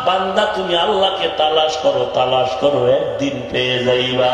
বান্দা তুমি আল্লাহকে তালাশ করো একদিন পেয়ে যাইবা।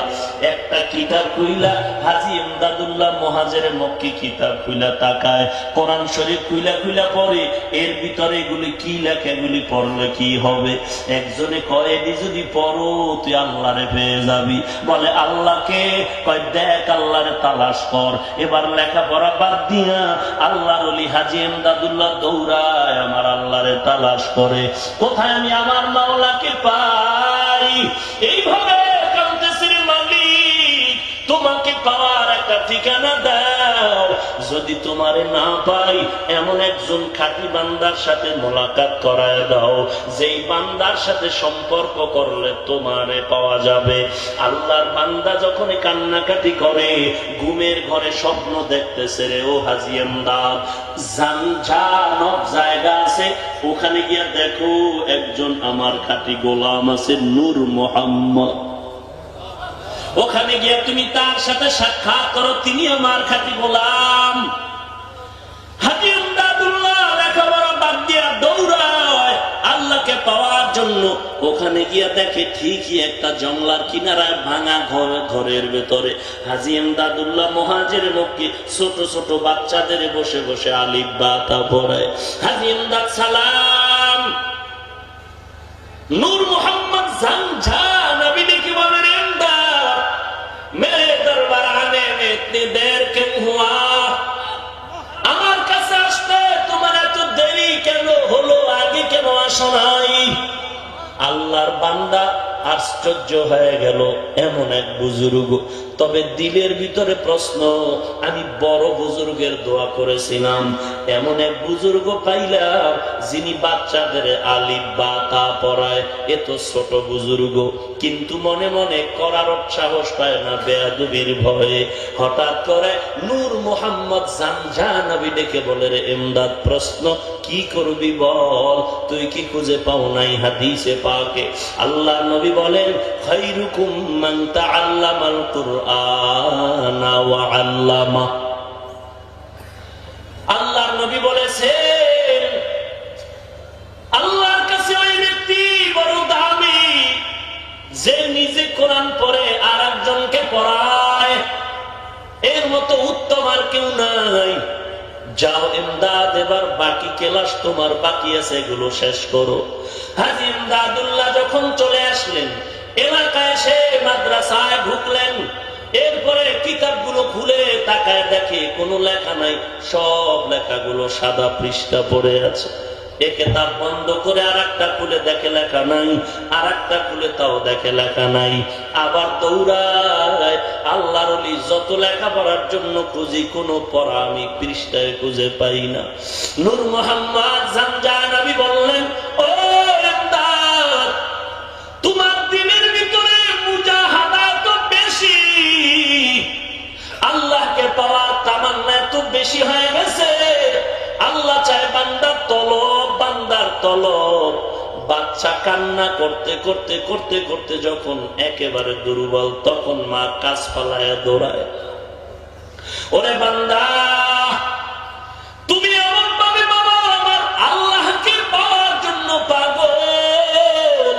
একটা কিতাব কইলা হাজী ইমদাদুল্লাহ মুহাজির মক্কি কিতাব কইলা তাকায়, কোরআন শরীফ কইলা পড়ে, এর ভিতরে এগুলি কি লেখা, এগুলি পড়লে কি হবে? একজনে কয় এটি যদি পড়ো তুই আল্লাহরে পেয়ে যাবি। বলে আল্লাহকে, কয় দেখ আল্লাহরে তালাশ কর। এবার লেখাপড়া বাদ দিয়া আল্লাহর ওলি হাজী ইমদাদুল্লাহ দৌড়ায় আমার আল্লাহরে তালাশ করে, কোথায় আমি আমার মাওলাকে পাই। এইভাবে কাঁদতেছে, মালিক তোমাকে পাওয়ার একটা ঠিকানা দাও। যদি তোমারে না পাই এমন একজন খাঁটি বান্দার সাথে মোলাকাত করায় দাও, যেই বান্দার সাথে সম্পর্ক করলে তোমারে পাওয়া যাবে। আল্লাহর বান্দা যখন কান্নাকাটি করে, ঘুমের ঘরে স্বপ্ন দেখতেছে রে ও হাজী ইমদাদ, জানজানব জায়গা আছে, ওখানে গিয়া দেখো একজন আমার খাঁটি গোলাম আছে, নূর মোহাম্মদ। ওখানে গিয়ে তুমি তার সাথে সাক্ষাৎ করো, তিনি আমার খাঁটি গোলাম। হাজী ইমদাদুল্লাহ লেখাপড়া বাদ দিয়া দৌড়ায় আল্লাহকে পাওয়ার জন্য। ওখানে গিয়া দেখে ঠিকই একটা জংলার কিনারায় ভাঙা ঘরের ভেতরে হাজী ইমদাদুল্লাহ মুহাজির মক্কি ছোট ছোট বাচ্চাদের বসে বসে আলিফ বা তা পড়ায়। হাজী ইমদাদ সালাম, নূর মোহাম্মদ ঝাঞ্ঝা নবী দেখি বলে রে ইমদাদ, মেরে দরবার আনে মে ইতনি দের ক্यों हुआ? আমার কাছে আসতে তোমার এত দেরি কেন হলো, আগে কেন আসো নাই? আল্লাহর বান্দা আশ্চর্য হয়ে গেল, এমন এক বুজুর্গ। তবে দিলের ভিতরে প্রশ্ন, আমি বড় বুজুর্গের দোয়া করেছিলাম, এমন এক বুজুর্গ পাইলাম যিনি বাচ্চাদের আলিফ বা তা পড়ায়, এ তো ছোট বুজুর্গ। কিন্তু মনে মনে করার সাহস পায় না, বেয়াদবির ভয়ে। হঠাৎ করে নূর মোহাম্মদ জানজা নবী ডেকে বলে রে ইমদাদ, প্রশ্ন কি করবি বল, তুই কি খুঁজে পাও নাই হাদিসে পাকে? আল্লাহ নবী বলেন, খায়রুকুম মান তাআল্লামাল কুরআনা ওয়া আল্লামা। আল্লাহর নবী বলেছেন, আল্লাহর কাছে ওই ব্যক্তি বড় দামি যে নিজে কোরআন পড়ে আর একজনকে পড়ায়, এর মতো উত্তম আর কেউ নাই। যাও ইমদাদ, এবার বাকি ক্লাস তোমার বাকি আছে, এগুলো শেষ করো। হাজী ইমদাদুল্লাহ যখন চলে আসলেন এলাকায়, সে মাদ্রাসায় ঢুকলেন। এরপরে কিতাবগুলো খুলে তাকায় দেখে কোনো লেখা নাই, সব লেখাগুলো সাদা পৃষ্ঠা পড়ে আছে। এ কিতাব বন্ধ করে আর একটা খুলে দেখে লেখা নাই, আর একটা খুলে তাও দেখে লেখা নাই। আবার দৌড়ায় আল্লাহর ওলি, যত লেখা পড়ার জন্য খুঁজি, কোনো পড়া আমি পৃষ্ঠায় খুঁজে পাই না। নূর মোহাম্মদ জানজা নবী বললেন, ও ইমদাদ, তোমার দিনের ভিতরে মুজাহাদা তো বেশি, আল্লাহকে পাওয়ার তামান্না তো বেশি হয়ে গেছে। আল্লাহ চায় বান্দার তলব, বান্দার তলব। বাচ্চা কান্না করতে করতে করতে করতে যখন একেবারে দুর্বল, তখন মা কাজ পালায় দৌড়ায়, ওরে বান্দা তুমি এমন ভাবে বাবা আমার আল্লাহকে পাওয়ার জন্য পাগল,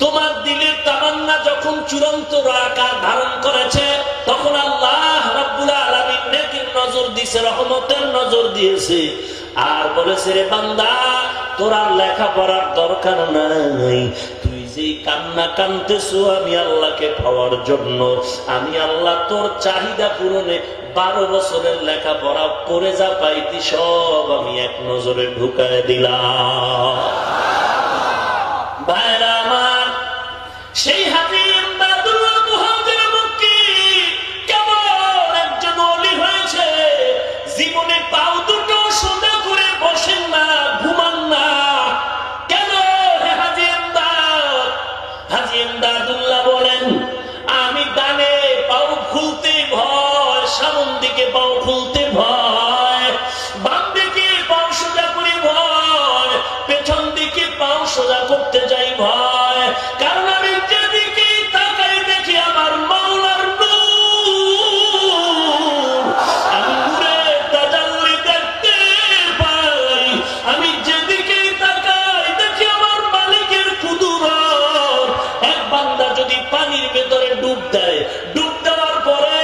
তোমার দিলের তামান্না যখন চূড়ান্ত আকার ধারণ করেছে, তখন আল্লাহ রাব্বুল আলামিন নেকির নজর দিয়েছে, রহমতের নজর দিয়েছে। আর বলেছে, রে বান্দা তোর আর লেখাপড়ার দরকার নাই, তুই যে কান্না কানতেছো আমি আল্লাহকে পাওয়ার জন্য, আমি আল্লাহ তোর চাহিদা পূরণে 12 বছরের লেখাপড়া করে যা পাইতি সব আমি এক নজরে ঢুকায় দিলাম। ভাইরা আমার, সেই হাজী ইমদাদুল্লাহ মুহাজির মক্কি কেমন একজন ওলি দিকে পাও খুলতে ভয়, বাম দিকে পাও সোজা করে ভয়, পেছন দিকে পাও সোজা করতে যাই ভয়। কারণ আমি যেদিকে তাকাই দেখি আমার মাওলার নূর, আমি নূরের তাজাল্লি দেখতে পাই। আমি যেদিকে তাকাই দেখি আমার মালিকের কুদরত। এক বান্দা যদি পানির ভেতরে ডুব দেয়, ডুব দেওয়ার পরে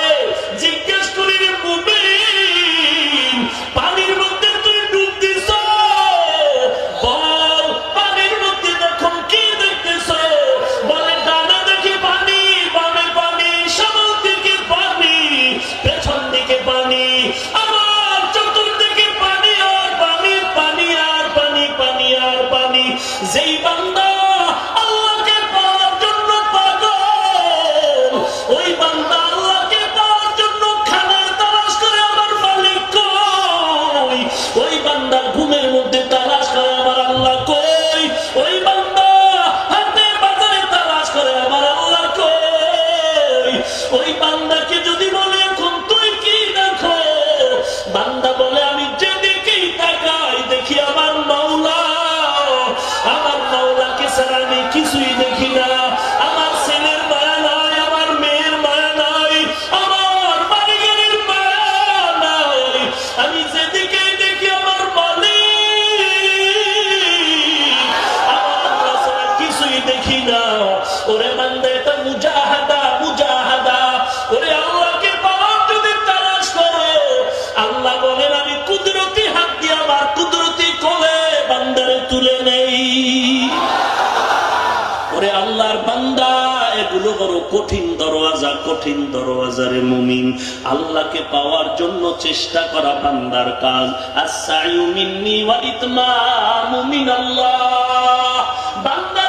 জিজ্ঞেস করি, রে মুমিন, পানির মধ্যে তুই ডুব দিছ, বল পানির মধ্যে দেখুন কি দেখতেছ? বলে ডানে দেখি পানি, বামে পানি, সামনে দিকে পানি, পেছন দিকে পানি, আমার চতুর্দিকে পানি আর পানি, পানি আর পানি, পানি আর পানি। যেই বান্দা আল্লাহকে পাওয়ার জন্য পাগল, ওই বান্দা আল্লাহকে পাওয়ার জন্য খানায় তালাশ করে আমার মালিক কই। ওই বান্দা ঘুমের মধ্যে তালাশ করে আমার আল্লাহ কই। ওই বান্দা হাতে বাজারে তালাশ করে আমার আল্লাহ কই। ওই বান্দাকে যদি বলে এখন তুই কি দেখো, বান্দা বলে আমি যেদিকেই তাকাই দেখি আমার মাওলা। আমার মাওলাকে ছাড়া আমি কিছুই দেখি না। আমার ছেলের মায়া নাই, আমার মেয়ের মায়া নাই, আমার বাড়িঘরের মায়া নাই। আমি যেদিকে দেখি আমার মালিক, আমার আল্লাহ ছাড়া কিছুই দেখি না। ওরে বান্দা, এটা মুজাহাদা, মুজাহাদা। ওরে আল্লাহকে পাওয়ার যদি তালাশ করো, আল্লাহ বলেন আমি কুদরতি হাত দিয়ে আমার কুদরতি কোলে বান্দারে তুলে নেই। ওরে আল্লাহর বান্দা, এগুলো বড় কঠিন দরওয়াজা, কঠিন দরওয়াজারে মুমিন। আল্লাহকে পাওয়ার জন্য চেষ্টা করা বান্দার কাজ। আস-সা'য়ু মিন্নি ওয়া ইতমামু মিনাল্লাহ। বান্দা